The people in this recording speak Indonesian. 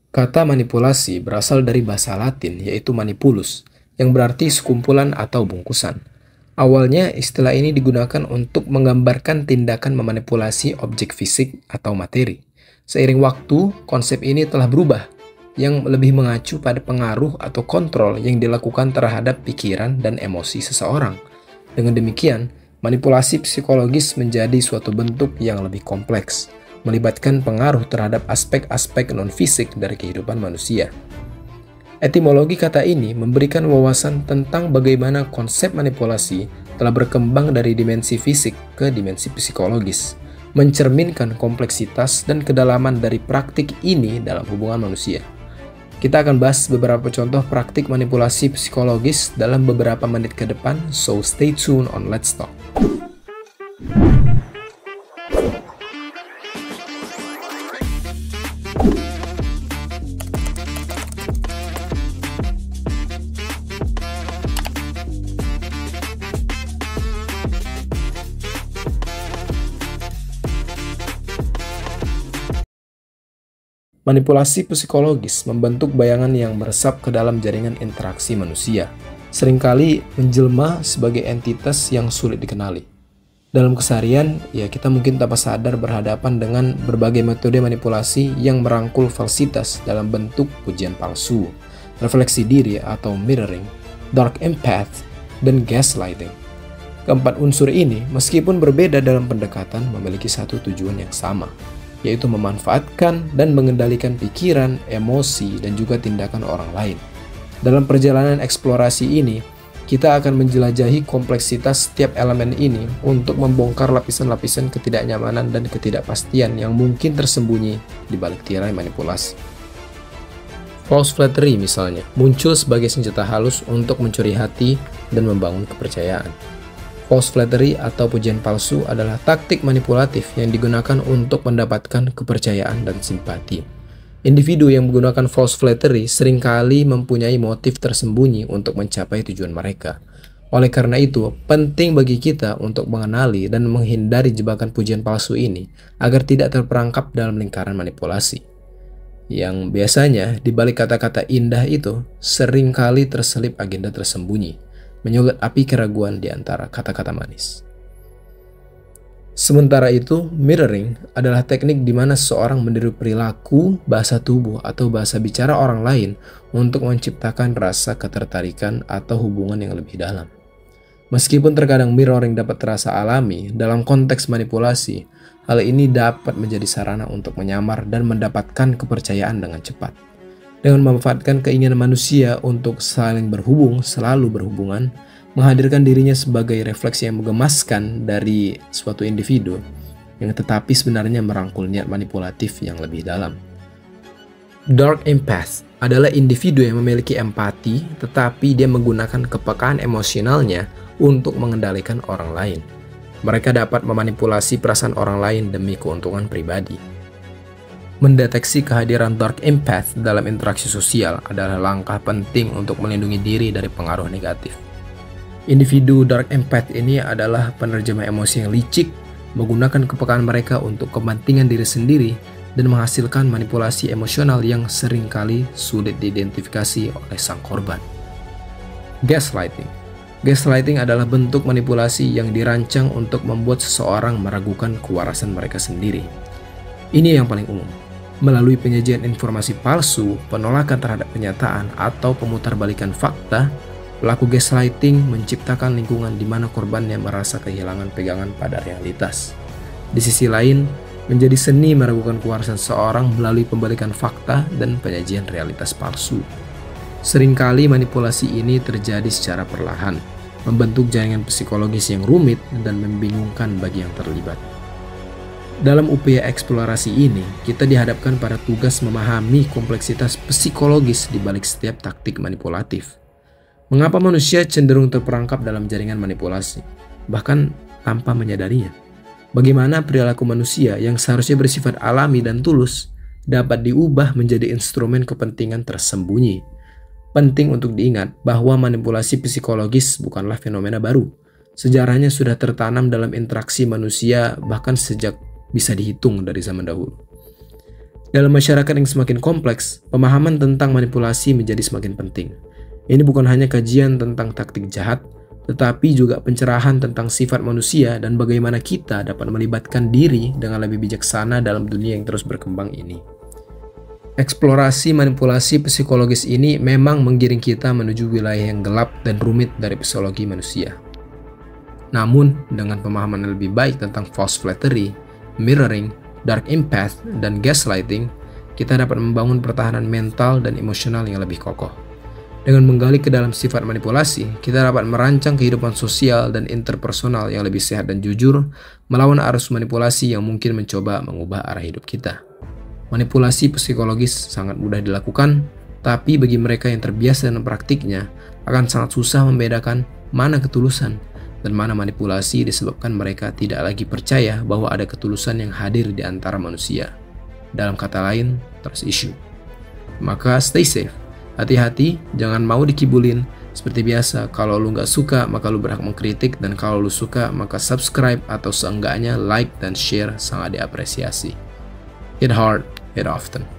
Kata manipulasi berasal dari bahasa Latin yaitu manipulus, yang berarti sekumpulan atau bungkusan. Awalnya istilah ini digunakan untuk menggambarkan tindakan memanipulasi objek fisik atau materi. Seiring waktu, konsep ini telah berubah, yang lebih mengacu pada pengaruh atau kontrol yang dilakukan terhadap pikiran dan emosi seseorang. Dengan demikian, manipulasi psikologis menjadi suatu bentuk yang lebih kompleks, melibatkan pengaruh terhadap aspek-aspek non-fisik dari kehidupan manusia. Etimologi kata ini memberikan wawasan tentang bagaimana konsep manipulasi telah berkembang dari dimensi fisik ke dimensi psikologis, mencerminkan kompleksitas dan kedalaman dari praktik ini dalam hubungan manusia. Kita akan bahas beberapa contoh praktik manipulasi psikologis dalam beberapa menit ke depan, so stay tuned on Let's Talk. Manipulasi psikologis membentuk bayangan yang meresap ke dalam jaringan interaksi manusia, seringkali menjelma sebagai entitas yang sulit dikenali. Dalam keseharian, kita mungkin tanpa sadar berhadapan dengan berbagai metode manipulasi yang merangkul falsitas dalam bentuk pujian palsu, refleksi diri atau mirroring, dark empath, dan gaslighting. Keempat unsur ini, meskipun berbeda dalam pendekatan, memiliki satu tujuan yang sama, yaitu memanfaatkan dan mengendalikan pikiran, emosi, dan juga tindakan orang lain. Dalam perjalanan eksplorasi ini, kita akan menjelajahi kompleksitas setiap elemen ini untuk membongkar lapisan-lapisan ketidaknyamanan dan ketidakpastian yang mungkin tersembunyi di balik tirai manipulasi. False flattery misalnya, muncul sebagai senjata halus untuk mencuri hati dan membangun kepercayaan. False flattery atau pujian palsu adalah taktik manipulatif yang digunakan untuk mendapatkan kepercayaan dan simpati. Individu yang menggunakan false flattery seringkali mempunyai motif tersembunyi untuk mencapai tujuan mereka. Oleh karena itu, penting bagi kita untuk mengenali dan menghindari jebakan pujian palsu ini agar tidak terperangkap dalam lingkaran manipulasi. Yang biasanya di balik kata-kata indah itu seringkali terselip agenda tersembunyi, menyulut api keraguan di antara kata-kata manis. Sementara itu, mirroring adalah teknik di mana seseorang meniru perilaku, bahasa tubuh, atau bahasa bicara orang lain untuk menciptakan rasa ketertarikan atau hubungan yang lebih dalam. Meskipun terkadang mirroring dapat terasa alami dalam konteks manipulasi, hal ini dapat menjadi sarana untuk menyamar dan mendapatkan kepercayaan dengan cepat. Dengan memanfaatkan keinginan manusia untuk saling berhubung, selalu berhubungan, menghadirkan dirinya sebagai refleksi yang menggemaskan dari suatu individu, yang tetapi sebenarnya merangkul niat manipulatif yang lebih dalam. Dark empath adalah individu yang memiliki empati, tetapi dia menggunakan kepekaan emosionalnya untuk mengendalikan orang lain. Mereka dapat memanipulasi perasaan orang lain demi keuntungan pribadi. Mendeteksi kehadiran dark empath dalam interaksi sosial adalah langkah penting untuk melindungi diri dari pengaruh negatif. Individu dark empath ini adalah penerjemah emosi yang licik, menggunakan kepekaan mereka untuk kepentingan diri sendiri dan menghasilkan manipulasi emosional yang seringkali sulit diidentifikasi oleh sang korban. Gaslighting. Gaslighting adalah bentuk manipulasi yang dirancang untuk membuat seseorang meragukan kewarasan mereka sendiri. Ini yang paling umum. Melalui penyajian informasi palsu, penolakan terhadap kenyataan, atau pemutarbalikan fakta, pelaku gaslighting menciptakan lingkungan di mana korbannya merasa kehilangan pegangan pada realitas. Di sisi lain, menjadi seni meragukan kewarasan seseorang melalui pembalikan fakta dan penyajian realitas palsu. Seringkali manipulasi ini terjadi secara perlahan, membentuk jaringan psikologis yang rumit dan membingungkan bagi yang terlibat. Dalam upaya eksplorasi ini, kita dihadapkan pada tugas memahami kompleksitas psikologis di balik setiap taktik manipulatif. Mengapa manusia cenderung terperangkap dalam jaringan manipulasi, bahkan tanpa menyadarinya? Bagaimana perilaku manusia yang seharusnya bersifat alami dan tulus dapat diubah menjadi instrumen kepentingan tersembunyi? Penting untuk diingat bahwa manipulasi psikologis bukanlah fenomena baru. Sejarahnya sudah tertanam dalam interaksi manusia bahkan sejak bisa dihitung dari zaman dahulu. Dalam masyarakat yang semakin kompleks, pemahaman tentang manipulasi menjadi semakin penting. Ini bukan hanya kajian tentang taktik jahat, tetapi juga pencerahan tentang sifat manusia dan bagaimana kita dapat melibatkan diri dengan lebih bijaksana dalam dunia yang terus berkembang ini. Eksplorasi manipulasi psikologis ini memang menggiring kita menuju wilayah yang gelap dan rumit dari psikologi manusia. Namun, dengan pemahaman yang lebih baik tentang false flattery, mirroring, dark empath, dan gaslighting, kita dapat membangun pertahanan mental dan emosional yang lebih kokoh. Dengan menggali ke dalam sifat manipulasi, kita dapat merancang kehidupan sosial dan interpersonal yang lebih sehat dan jujur, melawan arus manipulasi yang mungkin mencoba mengubah arah hidup kita. Manipulasi psikologis sangat mudah dilakukan, tapi bagi mereka yang terbiasa dengan praktiknya, akan sangat susah membedakan mana ketulusan dan mana manipulasi disebabkan mereka tidak lagi percaya bahwa ada ketulusan yang hadir di antara manusia. Dalam kata lain, trust issue. Maka stay safe. Hati-hati, jangan mau dikibulin. Seperti biasa, kalau lu nggak suka, maka lu berhak mengkritik. Dan kalau lu suka, maka subscribe atau seenggaknya like dan share sangat diapresiasi. Hit hard, hit often.